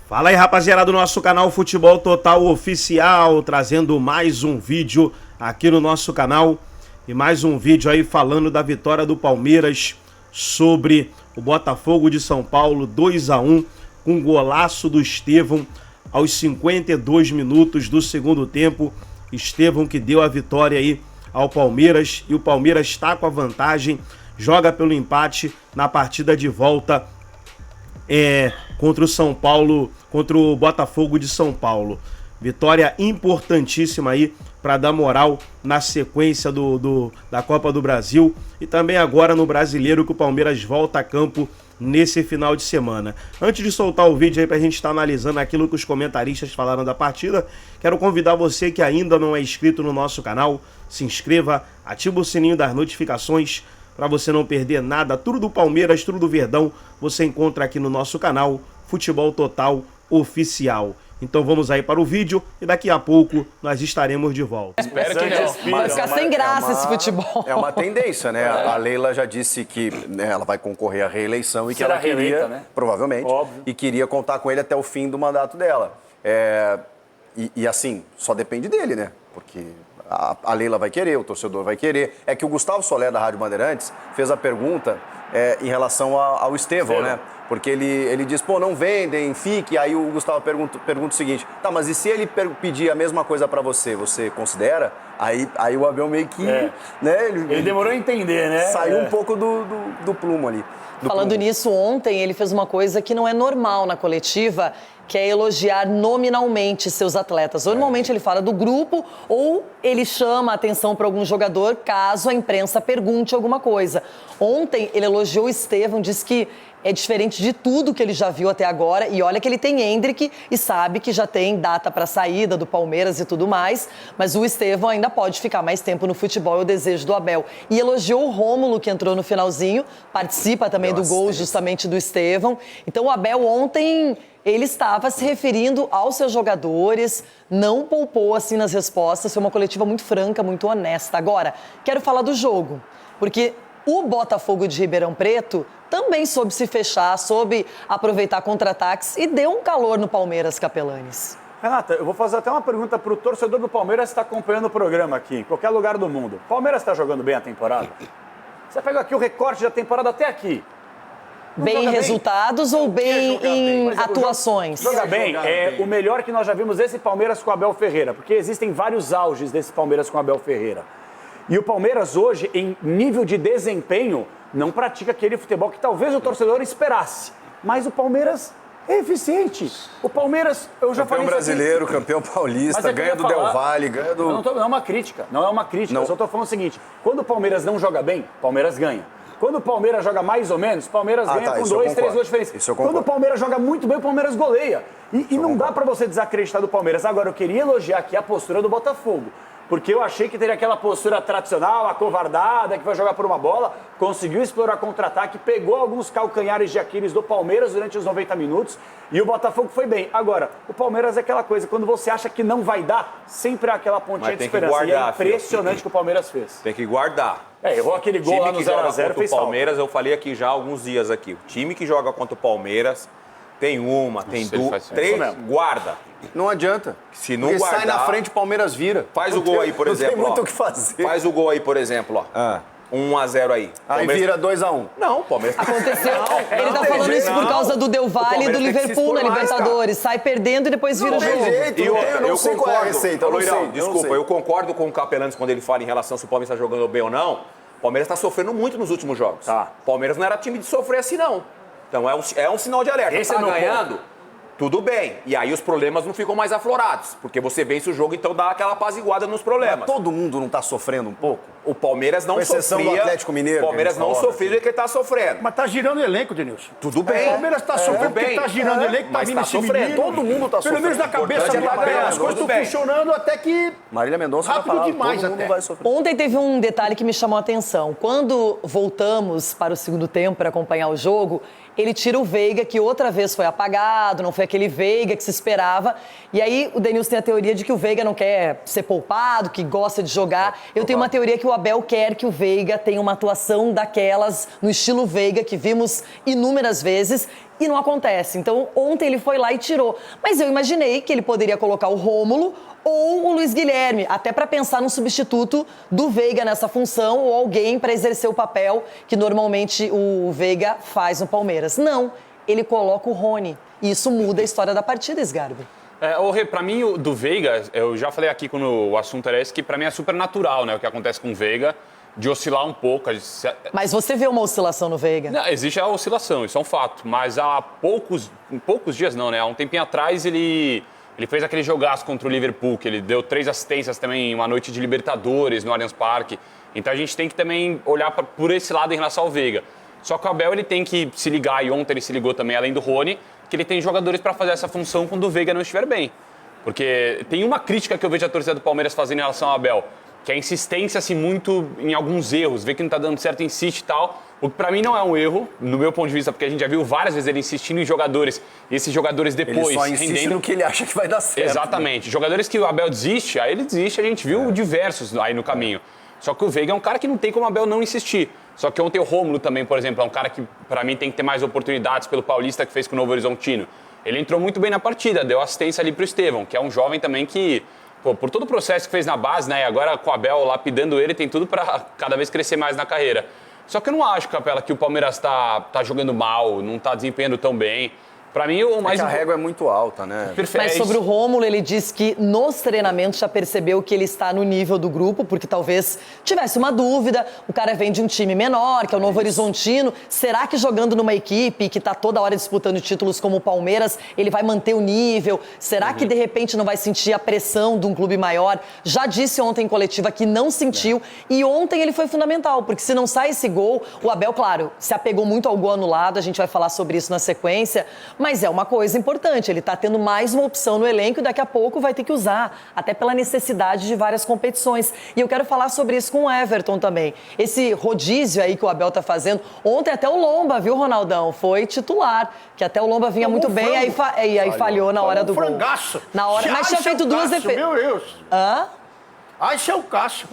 Fala aí, rapaziada do nosso canal Futebol Total Oficial, trazendo mais um vídeo aqui no nosso canal e mais um vídeo aí falando da vitória do Palmeiras sobre o Botafogo de São Paulo, 2-1, com golaço do Estevão aos 52 minutos do segundo tempo. Estevão que deu a vitória aí ao Palmeiras e o Palmeiras está com a vantagem, joga pelo empate na partida de volta contra o São Paulo, contra o Botafogo de São Paulo. Vitória importantíssima aí para dar moral na sequência da Copa do Brasil e também agora no Brasileiro, que o Palmeiras volta a campo nesse final de semana. Antes de soltar o vídeo aí pra gente estar analisando aquilo que os comentaristas falaram da partida, quero convidar você que ainda não é inscrito no nosso canal, se inscreva, ativa o sininho das notificações para você não perder nada. Tudo do Palmeiras, tudo do Verdão, você encontra aqui no nosso canal Futebol Total Oficial. Então vamos aí para o vídeo e daqui a pouco nós estaremos de volta. Espero que não. Vai ficar sem graça esse futebol. É uma tendência, né? A Leila já disse que ela vai concorrer à reeleição e que ela queria, reeleita, né? provavelmente, Óbvio. e queria contar com ele até o fim do mandato dela. E assim, só depende dele, né? Porque a Leila vai querer, o torcedor vai querer. É que o Gustavo Soler, da Rádio Bandeirantes, fez a pergunta em relação ao Estevão, né? Porque ele diz, pô, não vendem, fique. Aí o Gustavo pergunta o seguinte, tá, mas e se ele pedir a mesma coisa pra você, você considera? Aí o Abel meio que, né? Ele demorou a entender, né? Saiu um pouco do plumo ali. Falando nisso, ontem ele fez uma coisa que não é normal na coletiva, que é elogiar nominalmente seus atletas. Normalmente ele fala do grupo ou ele chama a atenção para algum jogador caso a imprensa pergunte alguma coisa. Ontem ele elogiou o Estevão, disse que é diferente de tudo que ele já viu até agora. E olha que ele tem Endrick e sabe que já tem data para saída do Palmeiras e tudo mais. Mas o Estevão ainda pode ficar mais tempo no futebol, é o desejo do Abel. E elogiou o Rômulo, que entrou no finalzinho, participa também do gol justamente do Estevão. Então o Abel ontem, ele estava se referindo aos seus jogadores, não poupou assim nas respostas, foi uma coletiva muito franca, muito honesta. Agora, quero falar do jogo, porque o Botafogo de Ribeirão Preto também soube se fechar, soube aproveitar contra-ataques e deu um calor no Palmeiras, Capelanes. Renata, eu vou fazer até uma pergunta pro torcedor do Palmeiras que está acompanhando o programa aqui, em qualquer lugar do mundo. O Palmeiras está jogando bem a temporada? Você pega aqui o recorte da temporada até aqui. Bem em resultados ou bem em atuações? Joga bem. É o melhor que nós já vimos desse Palmeiras com o Abel Ferreira, porque existem vários auges desse Palmeiras com o Abel Ferreira. E o Palmeiras hoje, em nível de desempenho, não pratica aquele futebol que talvez o torcedor esperasse. Mas o Palmeiras é eficiente. O Palmeiras, eu já falei campeão isso aqui. brasileiro, campeão paulista, ganha do Del Valle, ganha do... Não é uma crítica, não é uma crítica. Não. Eu só estou falando o seguinte, quando o Palmeiras não joga bem, o Palmeiras ganha. Quando o Palmeiras joga mais ou menos, o Palmeiras ganha com 2, 3 gols diferentes. Isso eu concordo. Quando o Palmeiras joga muito bem, o Palmeiras goleia. E não dá para você desacreditar do Palmeiras. Agora, eu queria elogiar aqui a postura do Botafogo. Porque eu achei que teria aquela postura tradicional, acovardada, que vai jogar por uma bola, conseguiu explorar contra-ataque, pegou alguns calcanhares de Aquiles do Palmeiras durante os 90 minutos e o Botafogo foi bem. Agora, o Palmeiras é aquela coisa, quando você acha que não vai dar, sempre há aquela pontinha de esperança. Guardar, e é impressionante o que o Palmeiras fez. Tem que guardar. Errou aquele gol lá no 0x0, fez o Palmeiras, eu falei aqui já há alguns dias aqui. O time que joga contra o Palmeiras tem uma, tem duas, três, guarda. Não adianta. Se não Porque guardar, sai na frente, o Palmeiras vira. Faz o gol aí, por exemplo. Não tem muito ó. o que fazer. Faz o gol aí, por exemplo, ó. 1-0 aí. Aí Palmeiras... vira 2-1. Não, o Palmeiras... Aconteceu, ele tá falando isso por causa do Del Valle e do Liverpool na Libertadores. Sai perdendo e depois vira o jogo. Jeito, eu não sei qual é a receita, eu não sei. Desculpa, eu concordo com o Capelanes quando ele fala em relação se o Palmeiras está jogando bem ou não. O Palmeiras está sofrendo muito nos últimos jogos. Tá. O Palmeiras não era time de sofrer assim, não. Então é um sinal de alerta. Esse tá é meu ganhando... Tudo bem. E aí os problemas não ficam mais aflorados. Porque você vence o jogo, então dá aquela apaziguada nos problemas. Mas todo mundo não tá sofrendo um pouco? O Palmeiras não sofria... Com exceção do Atlético Mineiro. O Palmeiras não sofria do que ele tá sofrendo. Mas tá girando o elenco, Denilson. Tudo bem. O Palmeiras tá sofrendo porque bem. tá girando o elenco, tá Mas vindo tá esse sofrendo. menino. Todo mundo tá Pelo menos sofrendo. na cabeça Importante do é tá Abel, ganhando, as coisas tudo estão bem. funcionando até que... Marília Mendonça Rápido vai falar, demais todo mundo até. vai sofrer. Ontem teve um detalhe que me chamou a atenção. Quando voltamos para o segundo tempo para acompanhar o jogo, ele tira o Veiga, que outra vez foi apagado, não foi aquele Veiga que se esperava. E aí o Denilson tem a teoria de que o Veiga não quer ser poupado, que gosta de jogar. Eu tenho uma teoria que o Abel quer que o Veiga tenha uma atuação daquelas, no estilo Veiga, que vimos inúmeras vezes, e não acontece. Então, ontem ele foi lá e tirou. Mas eu imaginei que ele poderia colocar o Rômulo ou o Luiz Guilherme, até para pensar num substituto do Veiga nessa função, ou alguém para exercer o papel que normalmente o Veiga faz no Palmeiras. Não, ele coloca o Rony. E isso muda a história da partida, Sgarbi. Pra mim, o do Veiga, eu já falei aqui quando o assunto era esse, que pra mim é super natural, né? O que acontece com o Veiga, de oscilar um pouco. Mas você vê uma oscilação no Veiga? Não, existe a oscilação, isso é um fato. Mas há poucos dias não, né? Há um tempinho atrás ele fez aquele jogaço contra o Liverpool, que ele deu 3 assistências também em uma noite de Libertadores no Allianz Parque. Então a gente tem que também olhar por esse lado em relação ao Veiga. Só que o Abel ele tem que se ligar, e ontem ele se ligou também, além do Rony, que ele tem jogadores para fazer essa função quando o Veiga não estiver bem. Porque tem uma crítica que eu vejo a torcida do Palmeiras fazendo em relação ao Abel, que é a insistência assim, muito em alguns erros, vê que não tá dando certo, insiste e tal. O que pra mim não é um erro, no meu ponto de vista, porque a gente já viu várias vezes ele insistindo em jogadores, e esses jogadores depois ele só insiste rendendo no que ele acha que vai dar certo. Exatamente. Né? Jogadores que o Abel desiste, aí ele desiste, a gente viu diversos aí no caminho. Só que o Veiga é um cara que não tem como o Abel não insistir. Só que ontem o Rômulo também, por exemplo, é um cara que pra mim tem que ter mais oportunidades pelo Paulista que fez com o Novo Horizontino. Ele entrou muito bem na partida, deu assistência ali pro Estevão, que é um jovem também que, por todo o processo que fez na base, né, e agora com o Abel lapidando ele, tem tudo para cada vez crescer mais na carreira. Só que eu não acho, Capela, que o Palmeiras tá jogando mal, não tá desempenhando tão bem. Pra mim, o mais... a régua é muito alta, né? Mas sobre o Rômulo, ele diz que nos treinamentos já percebeu que ele está no nível do grupo, porque talvez tivesse uma dúvida. O cara vem de um time menor, que é o Novo Horizontino. Será que jogando numa equipe que está toda hora disputando títulos como o Palmeiras, ele vai manter o nível? Será que, de repente, não vai sentir a pressão de um clube maior? Já disse ontem em coletiva que não sentiu. E ontem ele foi fundamental, porque se não sai esse gol, o Abel, claro, se apegou muito ao gol anulado, a gente vai falar sobre isso na sequência, mas é uma coisa importante, ele está tendo mais uma opção no elenco e daqui a pouco vai ter que usar, até pela necessidade de várias competições. E eu quero falar sobre isso com o Everton também. Esse rodízio aí que o Abel está fazendo, ontem até o Lomba, viu, Ronaldão? Foi titular, que até o Lomba vinha muito bem, aí falhou na hora do gol. Frangaço. Na hora, mas tinha feito duas defesas. Meu Deus. Hã? Ai, seu Cássio.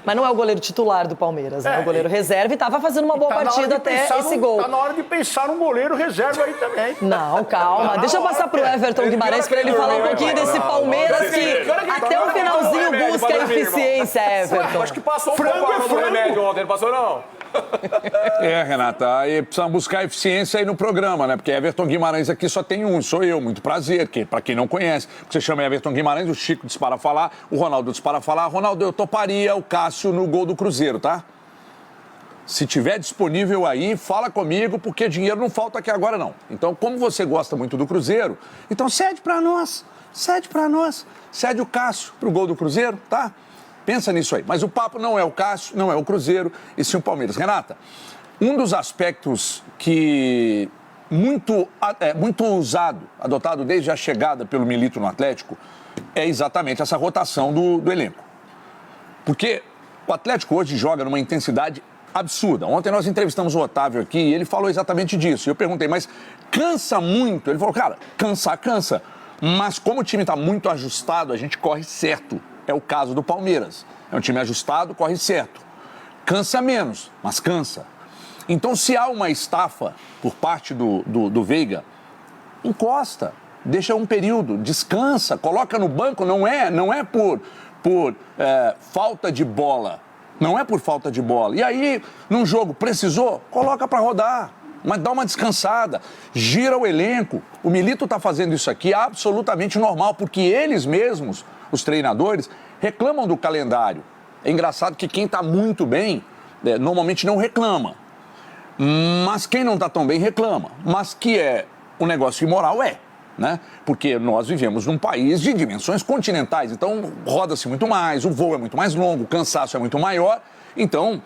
Mas não é o goleiro titular do Palmeiras, né? O goleiro reserva e estava fazendo uma boa partida até esse gol. Tá na hora de pensar num goleiro reserva aí também. Não, calma. Deixa eu passar pro Everton Guimarães para ele falar um pouquinho desse Palmeiras que até o finalzinho busca a eficiência, Everton. Acho que passou um pouco no remédio ontem, não passou não? Renata, aí precisa buscar eficiência aí no programa, né? Porque Everton Guimarães aqui só tem um, sou eu, muito prazer, que pra quem não conhece, você chama Everton Guimarães, o Chico dispara falar, o Ronaldo dispara falar. Ronaldo, eu toparia o Cássio no gol do Cruzeiro, tá? Se tiver disponível aí, fala comigo, porque dinheiro não falta aqui agora não. Então, como você gosta muito do Cruzeiro, então cede o Cássio pro gol do Cruzeiro, tá? Pensa nisso aí. Mas o papo não é o Cássio, não é o Cruzeiro, e sim o Palmeiras. Renata, um dos aspectos que muito usado, adotado desde a chegada pelo Milito no Atlético, é exatamente essa rotação do elenco. Porque o Atlético hoje joga numa intensidade absurda. Ontem nós entrevistamos o Otávio aqui e ele falou exatamente disso. E eu perguntei, mas cansa muito? Ele falou, cara, cansa. Mas como o time está muito ajustado, a gente corre certo. É o caso do Palmeiras. É um time ajustado, corre certo. Cansa menos, mas cansa. Então, se há uma estafa por parte do Veiga, encosta, deixa um período, descansa, coloca no banco, não é por falta de bola. Não é por falta de bola. E aí, num jogo, precisou, coloca para rodar. Mas dá uma descansada, gira o elenco. O Milito está fazendo isso aqui absolutamente normal, porque eles mesmos, os treinadores, reclamam do calendário. É engraçado que quem está muito bem, normalmente não reclama. Mas quem não está tão bem reclama. Mas que é um negócio imoral, né? Porque nós vivemos num país de dimensões continentais, então roda-se muito mais, o voo é muito mais longo, o cansaço é muito maior. Então,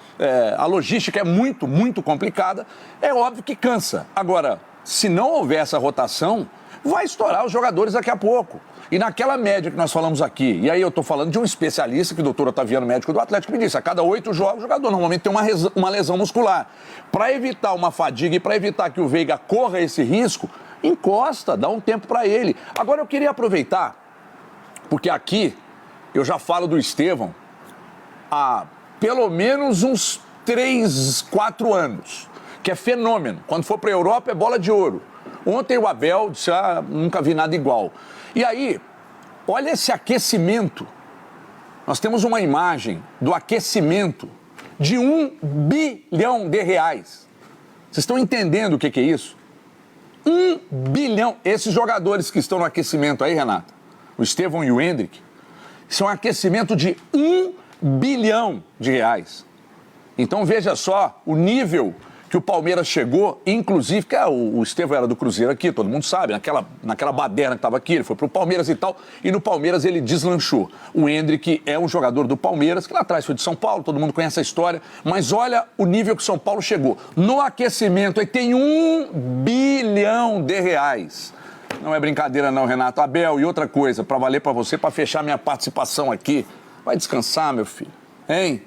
a logística é muito, muito complicada. É óbvio que cansa. Agora, se não houver essa rotação, vai estourar os jogadores daqui a pouco. E naquela média que nós falamos aqui, e aí eu estou falando de um especialista, que o doutor Otaviano, médico do Atlético, me disse, a cada 8 jogos, o jogador normalmente tem uma lesão muscular. Para evitar uma fadiga e para evitar que o Veiga corra esse risco, encosta, dá um tempo para ele. Agora eu queria aproveitar, porque aqui eu já falo do Estevão há pelo menos uns 3, 4 anos, que é fenômeno. Quando for para a Europa é bola de ouro. Ontem o Abel disse, nunca vi nada igual. E aí, olha esse aquecimento. Nós temos uma imagem do aquecimento de R$1 bilhão. Vocês estão entendendo o que é isso? 1 bilhão. Esses jogadores que estão no aquecimento aí, Renata, o Estevão e o Hendrick, são um aquecimento de R$1 bilhão. Então veja só o nível que o Palmeiras chegou, inclusive, que o Estevão era do Cruzeiro aqui, todo mundo sabe, naquela baderna que estava aqui, ele foi pro Palmeiras e tal, e no Palmeiras ele deslanchou. O Hendrick é um jogador do Palmeiras, que lá atrás foi de São Paulo, todo mundo conhece a história, mas olha o nível que São Paulo chegou. No aquecimento, aí tem R$1 bilhão. Não é brincadeira não, Renato. Abel, e outra coisa, para valer para você, para fechar minha participação aqui, vai descansar, meu filho, hein?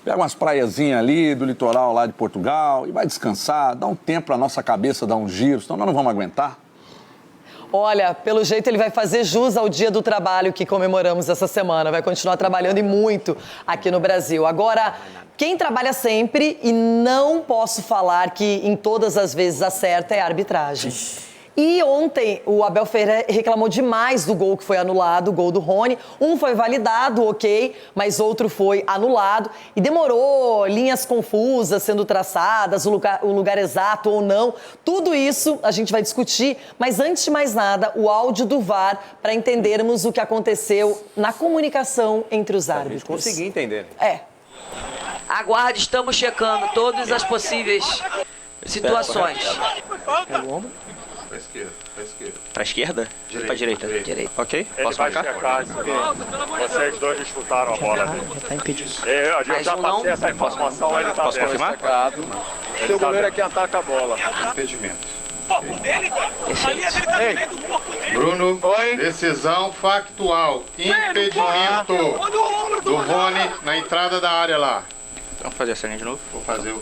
Pega umas praiazinhas ali do litoral lá de Portugal e vai descansar, dá um tempo pra nossa cabeça dar uns giros, senão nós não vamos aguentar. Olha, pelo jeito ele vai fazer jus ao Dia do Trabalho que comemoramos essa semana. Vai continuar trabalhando e muito aqui no Brasil. Agora, quem trabalha sempre, e não posso falar que em todas as vezes acerta, é a arbitragem. E ontem o Abel Ferreira reclamou demais do gol que foi anulado, o gol do Rony. Um foi validado, ok, mas outro foi anulado. E demorou, linhas confusas sendo traçadas, o lugar exato ou não. Tudo isso a gente vai discutir, mas antes de mais nada, o áudio do VAR para entendermos o que aconteceu na comunicação entre os árbitros. Consegui entender. Aguarde, estamos checando todas as possíveis situações. É o ombro? Pra esquerda. Pra esquerda? Pra direita. Ok? Posso marcar? Vocês dois disputaram a bola. Tá impedido. Eu já passei essa informação, ele tá Posso confirmar? Seu goleiro é quem ataca a bola. Impedimento. Bruno, decisão factual. Impedimento do Rony na entrada da área lá. Vamos fazer a cena de novo? Vou fazer o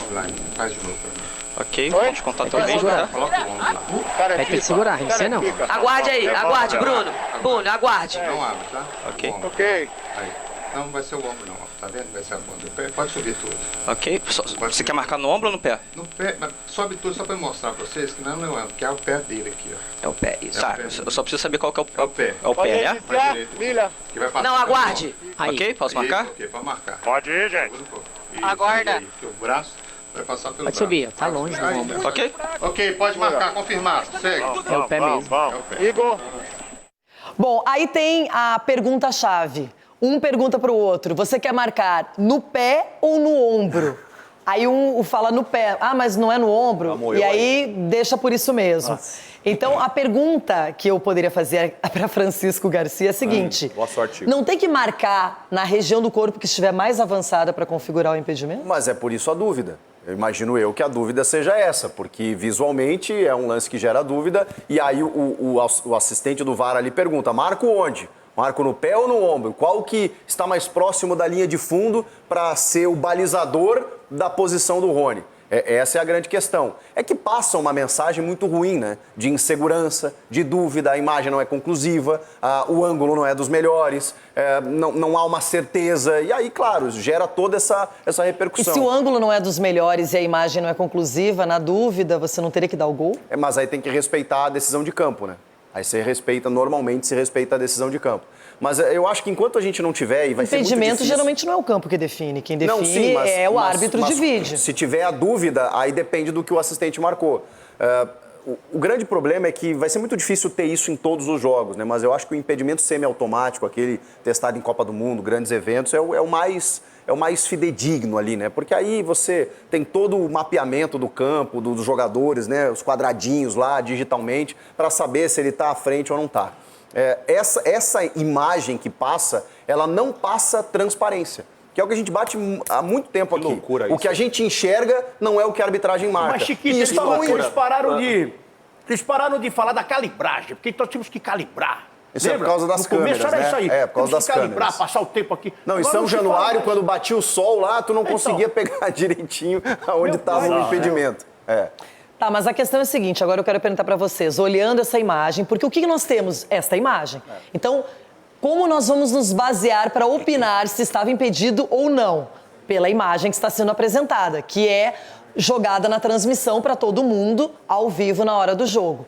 online. Faz de novo pra mim. Ok, vamos contar também, tá? Coloca o ombro lá. Vai ter que segurar, não sei não. Aguarde aí, aguarde, Bruno. Bruno, aguarde. Não abre, tá? Ok. Ok. Aí. Não vai ser o ombro não, tá vendo? Vai ser a bunda. Pode subir tudo. Ok, você quer marcar no ombro ou no pé? No pé, mas sobe tudo só pra mostrar pra vocês que não é o ombro, que é o pé dele aqui, ó. É o pé, isso. Tá, eu só preciso saber qual que é o pé. É o pé. É o pé, né? Que vai passar Não, aguarde. Ok, posso marcar? Ok, pode marcar. Pode ir, gente. Aguarda. Aí, o braço vai passar pelo Pode braço. subir, tá longe do ombro. Ok? Ok, pode marcar, confirmar. Segue. É o pé mesmo. Igor. Bom, aí tem a pergunta-chave. Um pergunta para o outro, você quer marcar no pé ou no ombro? Aí um fala no pé, mas não é no ombro? E aí deixa por isso mesmo. Então, a pergunta que eu poderia fazer para Francisco Garcia é a seguinte. Boa sorte. Não tem que marcar na região do corpo que estiver mais avançada para configurar o impedimento? Mas é por isso a dúvida. Eu imagino que a dúvida seja essa, porque visualmente é um lance que gera dúvida, e aí o assistente do VAR ali pergunta, marco onde? Marco no pé ou no ombro? Qual que está mais próximo da linha de fundo para ser o balizador da posição do Rony? Essa é a grande questão. É que passa uma mensagem muito ruim, né? De insegurança, de dúvida, a imagem não é conclusiva, o ângulo não é dos melhores, não há uma certeza. E aí, claro, gera toda essa repercussão. E se o ângulo não é dos melhores e a imagem não é conclusiva, na dúvida, você não teria que dar o gol? Mas aí tem que respeitar a decisão de campo, né? Aí normalmente se respeita a decisão de campo. Mas eu acho que enquanto a gente não tiver, e vai ser muito difícil... Impedimento geralmente não é o campo que define. Quem define é o árbitro de vídeo. Se tiver a dúvida, aí depende do que o assistente marcou. O grande problema é que vai ser muito difícil ter isso em todos os jogos, né? Mas eu acho que o impedimento semiautomático, aquele testado em Copa do Mundo, grandes eventos, é o mais fidedigno ali, né? Porque aí você tem todo o mapeamento do campo, dos jogadores, né? Os quadradinhos lá, digitalmente, para saber se ele está à frente ou não está. Essa imagem que passa, ela não passa transparência. Que é o que a gente bate há muito tempo aqui. Loucura o que a gente enxerga não é o que a arbitragem marca. Mas, Chiquinho, eles pararam de falar da calibragem, porque nós tínhamos que calibrar. Isso é por causa das câmeras, era né? isso aí. É, por causa das câmeras. Calibrar, passar o tempo aqui. Não, em São Januário, quando batia o sol lá, tu não conseguia pegar direitinho aonde estava o impedimento. Tá, mas a questão é a seguinte, agora eu quero perguntar para vocês, olhando essa imagem, porque o que nós temos? Esta imagem. Então, Como nós vamos nos basear para opinar se estava impedido ou não? Pela imagem que está sendo apresentada, que é jogada na transmissão para todo mundo, ao vivo, na hora do jogo.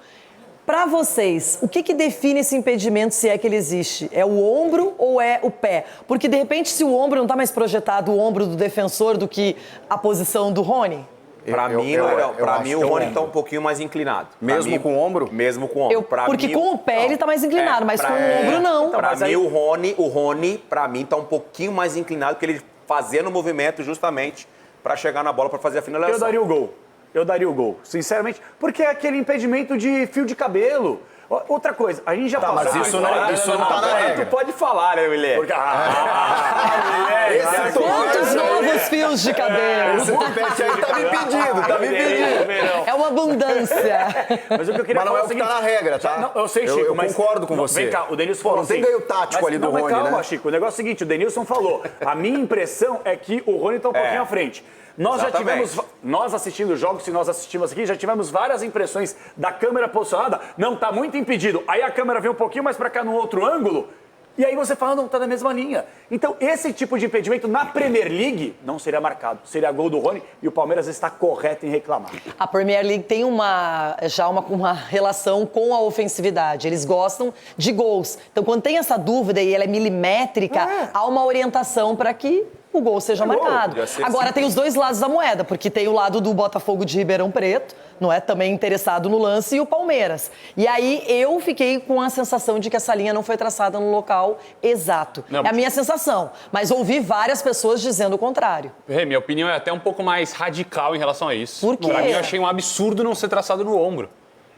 Para vocês, o que define esse impedimento, se é que ele existe? É o ombro ou é o pé? Porque, de repente, se o ombro não está mais projetado, o ombro do defensor, do que a posição do Rony? Pra mim, o Rony está um pouquinho mais inclinado. Mesmo com o ombro? Mesmo com o ombro. Porque com o pé ele está mais inclinado, mas com o ombro não. Então, pra mim, o Rony, pra mim, está um pouquinho mais inclinado, porque ele fazendo o movimento justamente para chegar na bola, para fazer a finalização. Eu daria o gol, sinceramente, porque é aquele impedimento de fio de cabelo. Outra coisa, a gente já passou... Mas isso não tá na regra. Tu pode falar, né, William? Quantos novos fios de cabelo? Esse topete aí tá me pedindo, É uma abundância. Mas o que eu queria não falar é o que tá na regra, tá? Não, eu sei, Chico, eu mas... concordo com você. Vem cá, o Denilson falou não tem ganho tático ali do Rony, calma, né? Chico, o negócio é o seguinte, o Denilson falou, a minha impressão é que o Rony tá um pouquinho à frente. Nós assistindo jogos, se nós assistimos aqui, já tivemos várias impressões da câmera posicionada, não, tá muito impedido. Aí a câmera vem um pouquinho mais pra cá, num outro ângulo, e aí você fala, não, tá na mesma linha. Então, esse tipo de impedimento na Premier League não seria marcado. Seria gol do Rony e o Palmeiras está correto em reclamar. A Premier League tem uma relação com a ofensividade. Eles gostam de gols. Então, quando tem essa dúvida e ela é milimétrica, há uma orientação para que o gol seja marcado. Agora, tem os dois lados da moeda, porque tem o lado do Botafogo de Ribeirão Preto, não é? Também interessado no lance, e o Palmeiras. E aí, eu fiquei com a sensação de que essa linha não foi traçada no local exato. Não. É a minha sensação. Mas ouvi várias pessoas dizendo o contrário. Minha opinião é até um pouco mais radical em relação a isso. Por quê? Pra mim, eu achei um absurdo não ser traçado no ombro.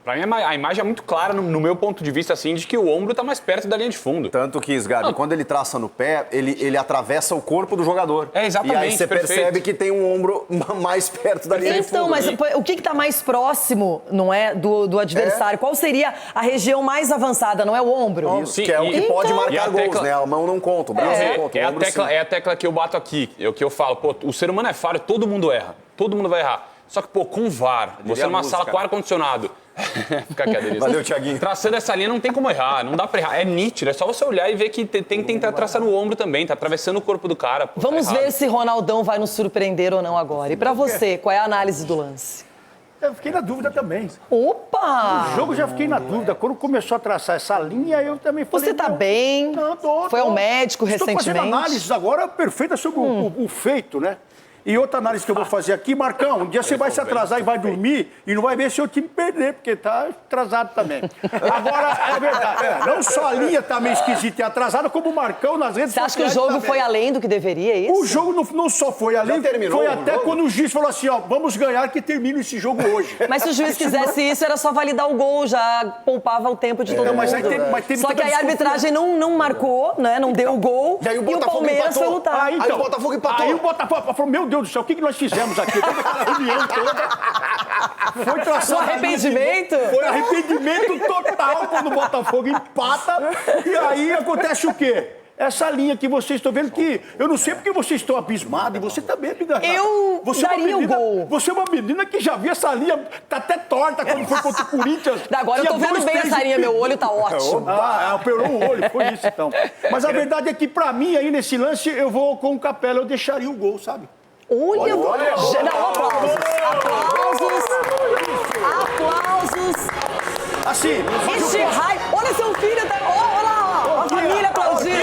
Pra mim, a imagem é muito clara, no meu ponto de vista, assim, de que o ombro tá mais perto da linha de fundo. Tanto que, Sgabi, quando ele traça no pé, ele atravessa o corpo do jogador. Exatamente, e aí você percebe que tem um ombro mais perto da linha de fundo. Então, mas o que tá mais próximo, não é, do adversário? Qual seria a região mais avançada, não é o ombro? Isso, que é o que pode marcar gols, né? A mão não conta, o braço não conta, o ombro sim. É a tecla que eu bato aqui, é o que eu falo. Pô, o ser humano é falho, todo mundo erra. Todo mundo vai errar. Só que, pô, com VAR, você numa sala com ar-condicionado... Fica quieto, Denilson. Valeu, Thiaguinho. Traçando essa linha não tem como errar, não dá pra errar. É nítido, é só você olhar e ver que tem que tentar traçar no ombro também, tá atravessando o corpo do cara. Pô, vamos ver se Ronaldão vai nos surpreender ou não agora. E pra você, qual é a análise do lance? Eu fiquei na dúvida também. Opa! O jogo eu já fiquei na dúvida. Quando começou a traçar essa linha, eu também falei... Você tá bem? Não, tô. Foi ao médico recentemente? Estou fazendo análises agora perfeitas sobre o feito, né? E outra análise que eu vou fazer aqui, Marcão, um dia você vai se atrasar e vai dormir e não vai ver seu time perder, porque tá atrasado também. Agora, é verdade, não só a linha tá meio esquisita e atrasada, como o Marcão nas redes sociais. Você acha que o jogo foi além do que deveria, é isso? O jogo não só foi além, foi até quando o juiz falou assim, ó, vamos ganhar que termina esse jogo hoje. Mas se o juiz quisesse isso, era só validar o gol, já poupava o tempo de todo mundo. Mas teve só que aí a arbitragem não marcou, né, não deu o gol, e aí o Palmeiras foi lutar. Aí o Botafogo empatou. Aí o Botafogo falou, meu Deus do céu, o que nós fizemos aqui? Toda aquela reunião toda. Foi traçado. Arrependimento? Foi arrependimento total quando o Botafogo empata. E aí acontece o quê? Essa linha que vocês estão vendo que... Eu não sei porque vocês estão abismados. E você também, amiga. Eu daria o gol. Você é uma menina que já viu essa linha. Tá até torta quando foi contra o Corinthians. Agora eu tô vendo bem essa linha. Meu olho tá ótimo. Operou o olho. Foi isso, então. Mas a verdade é que, pra mim, aí nesse lance, eu vou com o Capela. Eu deixaria o gol, sabe? Olha, aplausos. Assim, este raio. Olha seu filho, olha lá, a família aplaudindo.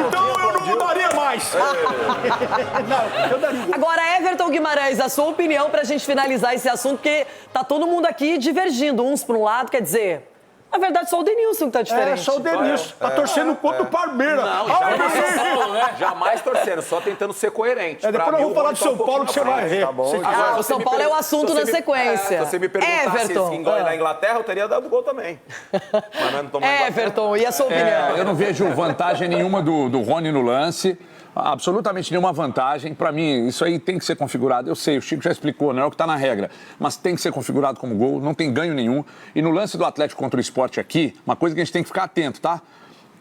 Então eu não daria mais. Não, eu daria. Agora, Everton Guimarães, a sua opinião pra gente finalizar esse assunto, porque tá todo mundo aqui divergindo, uns pra um lado, quer dizer... Na verdade, só o Denilson que tá diferente. Só o Denilson. Tá torcendo contra o Palmeiras. Não, jamais São Paulo, né? Jamais torcendo, só tentando ser coerente. Depois nós vamos falar de São Paulo que você vai ver. Tá bom. O São Paulo é o assunto na sequência. Se você me perguntasse se na Inglaterra, eu teria dado gol também. Mas nós não tomamos Everton, e a sua opinião? Eu não vejo vantagem nenhuma do Rony no lance. Absolutamente nenhuma vantagem. Para mim, isso aí tem que ser configurado. Eu sei, o Chico já explicou, não é o que está na regra. Mas tem que ser configurado como gol, não tem ganho nenhum. E no lance do Atlético contra o Sport aqui, uma coisa que a gente tem que ficar atento, tá?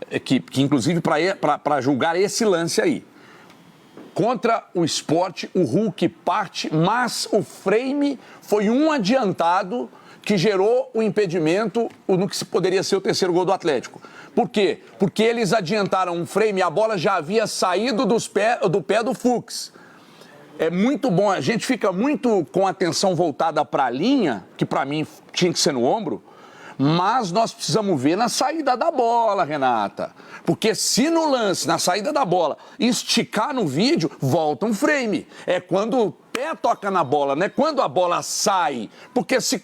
É que inclusive, para julgar esse lance aí. Contra o Sport, o Hulk parte, mas o frame foi um adiantado que gerou o impedimento no que poderia ser o terceiro gol do Atlético. Por quê? Porque eles adiantaram um frame e a bola já havia saído do pé do Fux. É muito bom, a gente fica muito com a atenção voltada para a linha, que para mim tinha que ser no ombro, mas nós precisamos ver na saída da bola, Renata. Porque se no lance, na saída da bola, esticar no vídeo, volta um frame. É quando o pé toca na bola, não é quando a bola sai. Porque se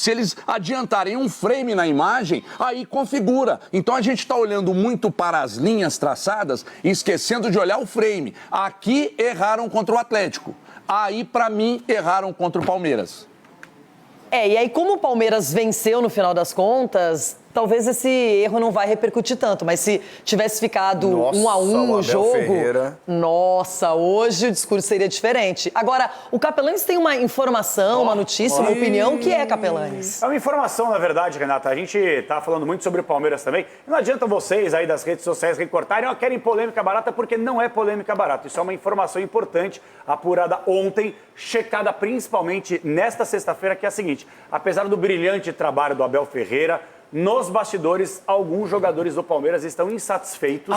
eles adiantarem um frame na imagem, aí configura. Então a gente está olhando muito para as linhas traçadas e esquecendo de olhar o frame. Aqui erraram contra o Atlético. Aí, para mim, erraram contra o Palmeiras. E aí como o Palmeiras venceu no final das contas, talvez esse erro não vai repercutir tanto, mas se tivesse ficado 1-1 o jogo, nossa, hoje o discurso seria diferente. Agora, o Capelanes tem uma informação, uma notícia, uma opinião, que é Capelanes? É uma informação, na verdade, Renata. A gente tá falando muito sobre o Palmeiras também. Não adianta vocês aí das redes sociais recortarem, querem polêmica barata, porque não é polêmica barata. Isso é uma informação importante, apurada ontem, checada principalmente nesta sexta-feira, que é a seguinte: apesar do brilhante trabalho do Abel Ferreira, nos bastidores, alguns jogadores do Palmeiras estão insatisfeitos.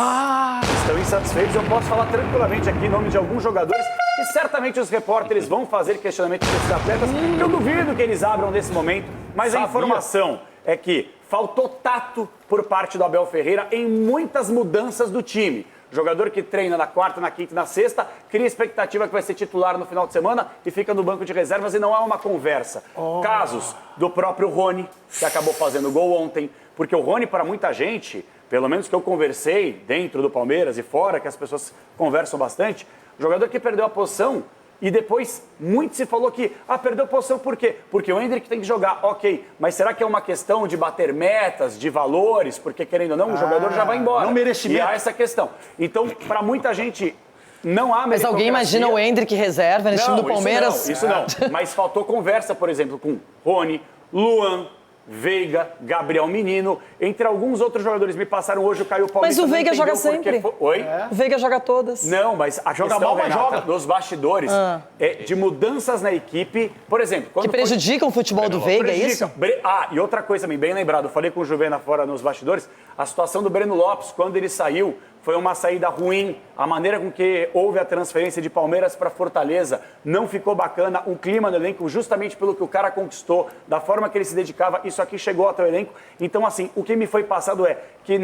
Estão insatisfeitos. Eu posso falar tranquilamente aqui em nome de alguns jogadores e certamente os repórteres vão fazer questionamento desses atletas. Eu duvido que eles abram nesse momento, mas a informação é que faltou tato por parte do Abel Ferreira em muitas mudanças do time. Jogador que treina na quarta, na quinta e na sexta, cria expectativa que vai ser titular no final de semana e fica no banco de reservas e não há uma conversa. Casos do próprio Rony, que acabou fazendo gol ontem, porque o Rony, para muita gente, pelo menos que eu conversei dentro do Palmeiras e fora, que as pessoas conversam bastante, jogador que perdeu a posição e depois muito se falou que, perdeu a posição por quê? Porque o Endrick tem que jogar, ok, mas será que é uma questão de bater metas, de valores? Porque, querendo ou não, o jogador já vai embora. Não merecimento. E há essa questão. Então, para muita gente, não há Mas alguém imagina o Endrick reserva nesse time do Palmeiras? Isso não. Mas faltou conversa, por exemplo, com Rony, Luan, Veiga, Gabriel Menino, entre alguns outros jogadores. Me passaram hoje o Caio Paulista. Mas o Veiga joga sempre. Oi? O Veiga joga todas. Não, mas a Joga questão, mal, mas Renata, joga. nos bastidores, é de mudanças na equipe. Por exemplo, quando Que prejudicam o futebol do Veiga, é isso? E outra coisa também, bem lembrado, eu falei com o Juvena fora nos bastidores, a situação do Breno Lopes, quando ele saiu, foi uma saída ruim. A maneira com que houve a transferência de Palmeiras para Fortaleza não ficou bacana. O clima no elenco, justamente pelo que o cara conquistou, da forma que ele se dedicava, isso aqui chegou até o elenco. Então, assim, o que me foi passado é que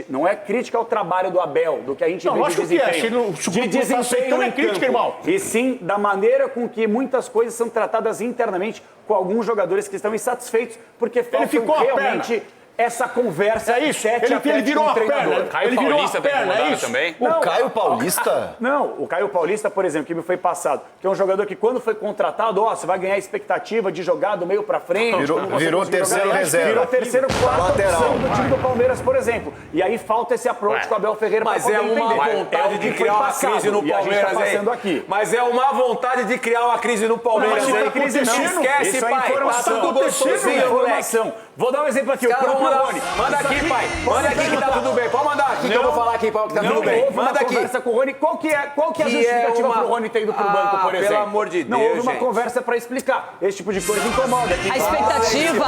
não é crítica ao trabalho do Abel, do que a gente vê de desempenho. De desempenho é crítica, irmão. E sim da maneira com que muitas coisas são tratadas internamente com alguns jogadores que estão insatisfeitos, porque faltam realmente essa conversa. É isso, ele virou a perna. Caio Paulista tá incomodado também? O Caio Paulista? Não, o Caio Paulista, por exemplo, que me foi passado, que é um jogador que quando foi contratado, você vai ganhar a expectativa de jogar do meio pra frente. Virou terceiro reserva. Virou terceiro, quarta opção do time do Palmeiras, por exemplo. E aí falta esse approach com o Abel Ferreira pra poder entender. Mas é uma vontade de criar uma crise no Palmeiras, aqui. Mas é uma vontade de criar uma crise no Palmeiras. Não, mas crise não. Esquece, Isso é pai. informação. Tudo gostosinho, informação. Vou dar um exemplo aqui. O próprio Rony. Manda aqui, pai. Manda aqui que tá tudo bem. Pode mandar aqui que eu vou falar aqui que tá tudo bem. Manda aqui. Conversa com o Rony. Qual que é a justificativa pro Rony ter ido pro banco, por exemplo? Pelo amor de Deus, não houve uma conversa pra explicar. Esse tipo de coisa incomoda. A expectativa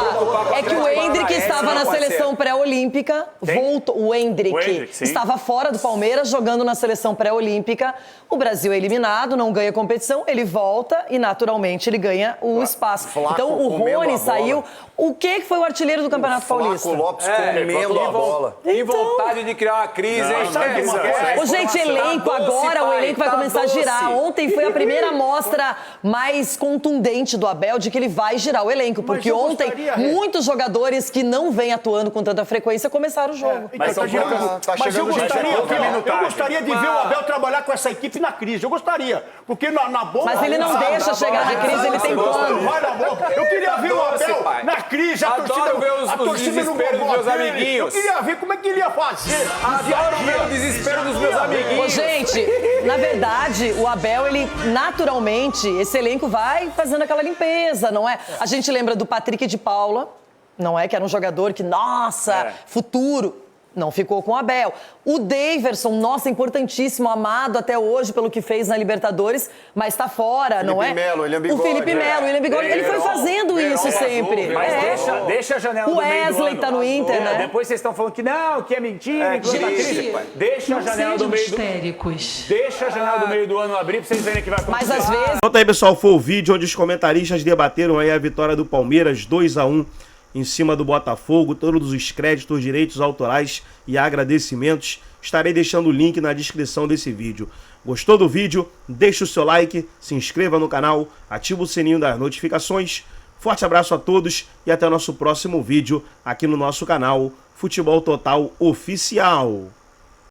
é que o Endrick estava na seleção pré-olímpica, voltou. O Endrick estava fora do Palmeiras, jogando na seleção pré-olímpica. O Brasil é eliminado, não ganha competição, ele volta e naturalmente ele ganha o espaço. Então o Rony saiu. O que foi o artilheiro do Campeonato Paulista? O Lopes comendo a bola. E vontade de criar uma crise, hein? Gente, elenco agora, o elenco vai começar a girar. Ontem foi a primeira amostra mais contundente do Abel de que ele vai girar o elenco, porque ontem muitos jogadores que não vêm atuando com tanta frequência começaram o jogo. Mas eu gostaria de ver o Abel trabalhar com essa equipe na crise. Eu gostaria, porque na boa... Mas ele não deixa chegar na crise, ele tem plano. Eu queria ver o Abel na crise, a torcida os desesperos dos meus amiguinhos. Eu queria ver como é que ele ia fazer. Adoro ver o desespero dos meus amiguinhos. Ô, gente, na verdade, o Abel, ele naturalmente, esse elenco vai fazendo aquela limpeza, não é? A gente lembra do Patrick de Paula, não é? Que era um jogador que, nossa, futuro. Não ficou com o Abel. O Daverson, nossa, importantíssimo, amado até hoje pelo que fez na Libertadores, mas tá fora, Felipe não é? Melo, William Bigode, o Felipe Melo, William Bigode, ele foi fazendo isso sempre. Mas deixa a janela O do meio do Wesley ano. tá no Inter, né? Depois vocês estão falando que não, que é mentira, que tá crise. Deixa a janela do meio do... Deixa a janela do meio do ano abrir pra vocês verem o que vai acontecer. Mas às vezes... Pronto aí, pessoal, foi o vídeo onde os comentaristas debateram aí a vitória do Palmeiras 2-1 em cima do Botafogo, todos os créditos, direitos autorais e agradecimentos. Estarei deixando o link na descrição desse vídeo. Gostou do vídeo? Deixe o seu like, se inscreva no canal, ativa o sininho das notificações. Forte abraço a todos e até o nosso próximo vídeo aqui no nosso canal Futebol Total Oficial.